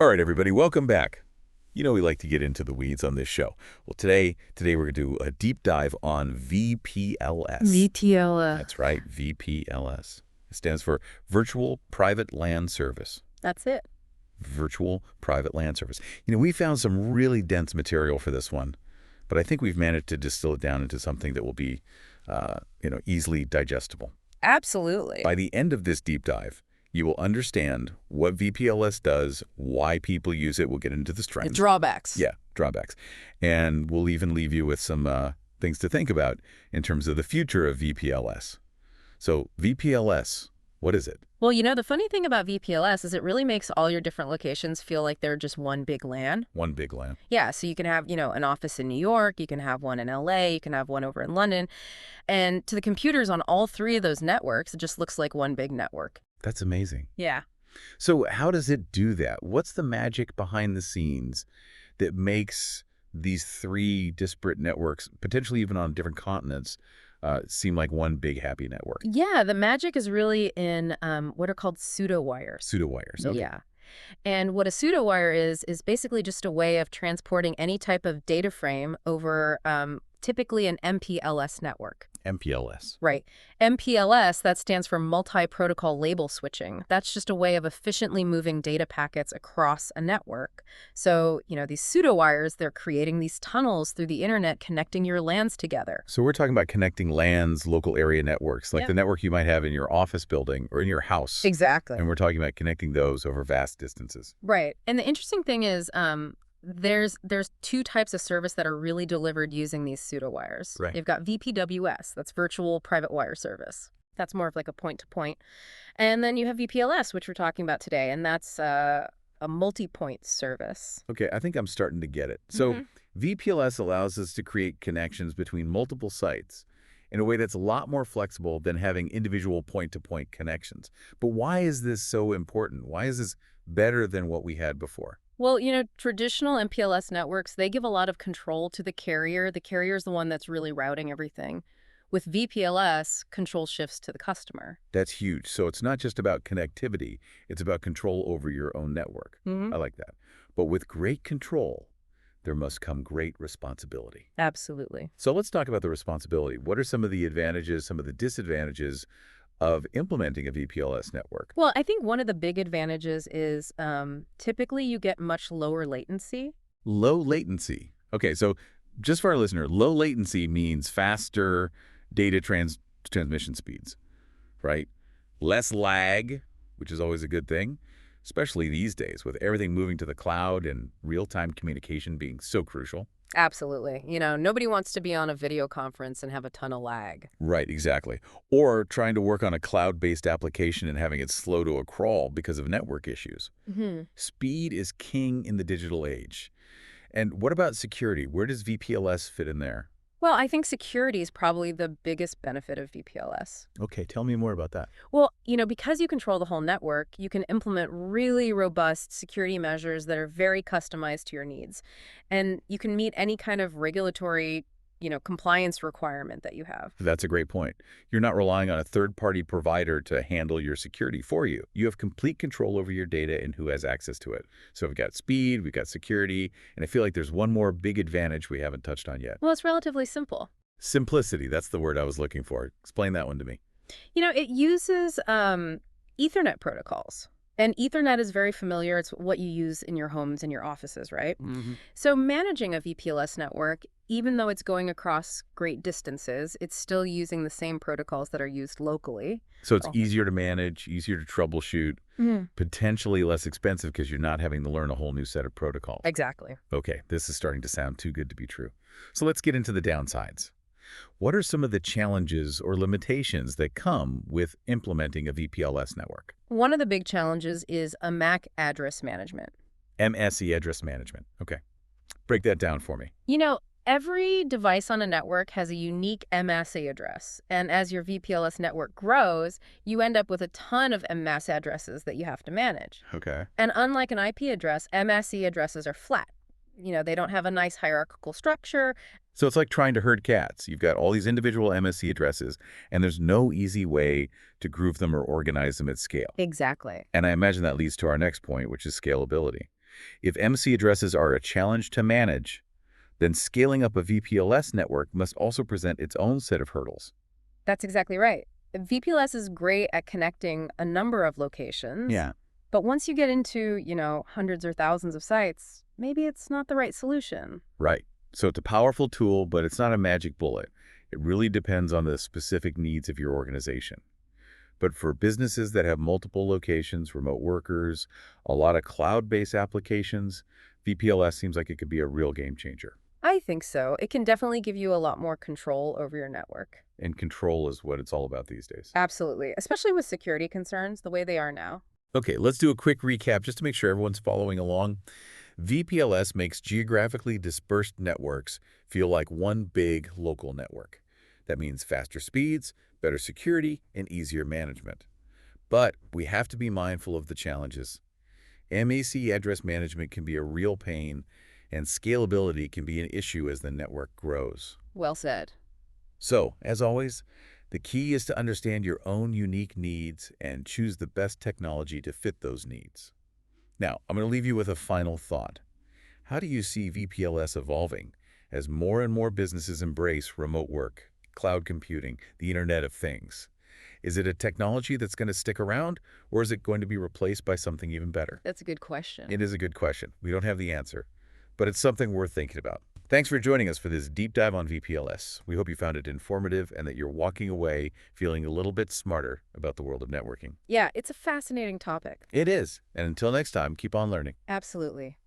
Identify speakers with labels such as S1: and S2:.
S1: All right, everybody, welcome back. You know we like to get into the weeds on this show. Well, today we're going to do a deep dive on VPLS.
S2: VTLS.
S1: That's right, VPLS. It stands for Virtual Private LAN Service.
S2: That's it.
S1: Virtual Private LAN Service. We found some really dense material for this one, but I think we've managed to distill it down into something that will be, easily digestible.
S2: Absolutely.
S1: By the end of this deep dive, you will understand what VPLS does, why people use it. We'll get into the
S2: The
S1: strengths.
S2: drawbacks.
S1: Yeah, drawbacks. And we'll even leave you with some things to think about in terms of the future of VPLS. So VPLS, what is it?
S2: Well, the funny thing about VPLS is it really makes all your different locations feel like they're just one big LAN.
S1: One big LAN.
S2: Yeah, so you can have, an office in New York, you can have one in LA, you can have one over in London. And to the computers on all three of those networks, it just looks like one big network.
S1: That's amazing.
S2: Yeah.
S1: So how does it do that? What's the magic behind the scenes that makes these three disparate networks, potentially even on different continents, seem like one big happy network?
S2: Yeah, the magic is really in what are called pseudowires.
S1: Pseudowires. Okay.
S2: Yeah. And what a pseudowire is basically just a way of transporting any type of data frame over typically an MPLS network.
S1: MPLS.
S2: Right. MPLS, that stands for multi-protocol label switching. That's just a way of efficiently moving data packets across a network. So, these pseudowires, they're creating these tunnels through the internet connecting your LANs together.
S1: So we're talking about connecting LANs, local area networks, like
S2: Yeah.
S1: the network you might have in your office building or in your house.
S2: Exactly.
S1: And we're talking about connecting those over vast distances.
S2: Right. And the interesting thing is there's two types of service that are really delivered using these pseudowires.
S1: Right.
S2: You've got VPWS, that's Virtual Private Wire Service. That's more of like a point-to-point. And then you have VPLS, which we're talking about today, and that's a multi-point service.
S1: Okay, I think I'm starting to get it. So VPLS allows us to create connections between multiple sites in a way that's a lot more flexible than having individual point-to-point connections. But why is this so important? Why is this better than what we had before?
S2: Well, traditional MPLS networks, they give a lot of control to the carrier. The carrier is the one that's really routing everything. With VPLS, control shifts to the customer.
S1: That's huge. So it's not just about connectivity, it's about control over your own network.
S2: Mm-hmm.
S1: I like that. But with great control, there must come great responsibility.
S2: Absolutely.
S1: So let's talk about the responsibility. What are some of the advantages, some of the disadvantages of implementing a VPLS network?
S2: Well, I think one of the big advantages is typically you get much lower latency.
S1: Low latency. Okay, so just for our listener, low latency means faster data transmission speeds, right? Less lag, which is always a good thing, especially these days with everything moving to the cloud and real-time communication being so crucial.
S2: Absolutely. Nobody wants to be on a video conference and have a ton of lag.
S1: Right, exactly. Or trying to work on a cloud-based application and having it slow to a crawl because of network issues.
S2: Mm-hmm.
S1: Speed is king in the digital age. And what about security? Where does VPLS fit in there?
S2: Well, I think security is probably the biggest benefit of VPLS.
S1: Okay, tell me more about that.
S2: Well, because you control the whole network, you can implement really robust security measures that are very customized to your needs. And you can meet any kind of regulatory, compliance requirement that you have.
S1: That's a great point. You're not relying on a third-party provider to handle your security for you. You have complete control over your data and who has access to it. So we've got speed, we've got security, and I feel like there's one more big advantage we haven't touched on yet.
S2: Well, it's relatively simple.
S1: Simplicity, that's the word I was looking for. Explain that one to me.
S2: It uses Ethernet protocols. And Ethernet is very familiar. It's what you use in your homes and your offices, right?
S1: Mm-hmm.
S2: So managing a VPLS network, even though it's going across great distances, it's still using the same protocols that are used locally.
S1: So it's easier to manage, easier to troubleshoot, potentially less expensive because you're not having to learn a whole new set of protocols.
S2: Exactly.
S1: Okay, this is starting to sound too good to be true. So let's get into the downsides. What are some of the challenges or limitations that come with implementing a VPLS network?
S2: One of the big challenges is a MAC address management.
S1: MSE address management. Okay. Break that down for me.
S2: Every device on a network has a unique MSA address. And as your VPLS network grows, you end up with a ton of MAC addresses that you have to manage.
S1: Okay.
S2: And unlike an IP address, MSE addresses are flat. They don't have a nice hierarchical structure.
S1: So it's like trying to herd cats. You've got all these individual MSE addresses, and there's no easy way to group them or organize them at scale.
S2: Exactly.
S1: And I imagine that leads to our next point, which is scalability. If MC addresses are a challenge to manage, then scaling up a VPLS network must also present its own set of hurdles.
S2: That's exactly right. VPLS is great at connecting a number of locations,
S1: Yeah.
S2: but once you get into, hundreds or thousands of sites, maybe it's not the right solution.
S1: Right. So it's a powerful tool, but it's not a magic bullet. It really depends on the specific needs of your organization. But for businesses that have multiple locations, remote workers, a lot of cloud-based applications, VPLS seems like it could be a real game changer.
S2: I think so. It can definitely give you a lot more control over your network.
S1: And control is what it's all about these days.
S2: Absolutely, especially with security concerns the way they are now.
S1: Okay, let's do a quick recap just to make sure everyone's following along. VPLS makes geographically dispersed networks feel like one big local network. That means faster speeds, better security, and easier management. But we have to be mindful of the challenges. MAC address management can be a real pain, and scalability can be an issue as the network grows.
S2: Well said.
S1: So, as always, the key is to understand your own unique needs and choose the best technology to fit those needs. Now, I'm going to leave you with a final thought. How do you see VPLS evolving as more and more businesses embrace remote work, cloud computing, the Internet of Things? Is it a technology that's going to stick around, or is it going to be replaced by something even better?
S2: That's a good question.
S1: It is a good question. We don't have the answer, but it's something worth thinking about. Thanks for joining us for this deep dive on VPLS. We hope you found it informative and that you're walking away feeling a little bit smarter about the world of networking.
S2: Yeah, it's a fascinating topic.
S1: It is. And until next time, keep on learning.
S2: Absolutely.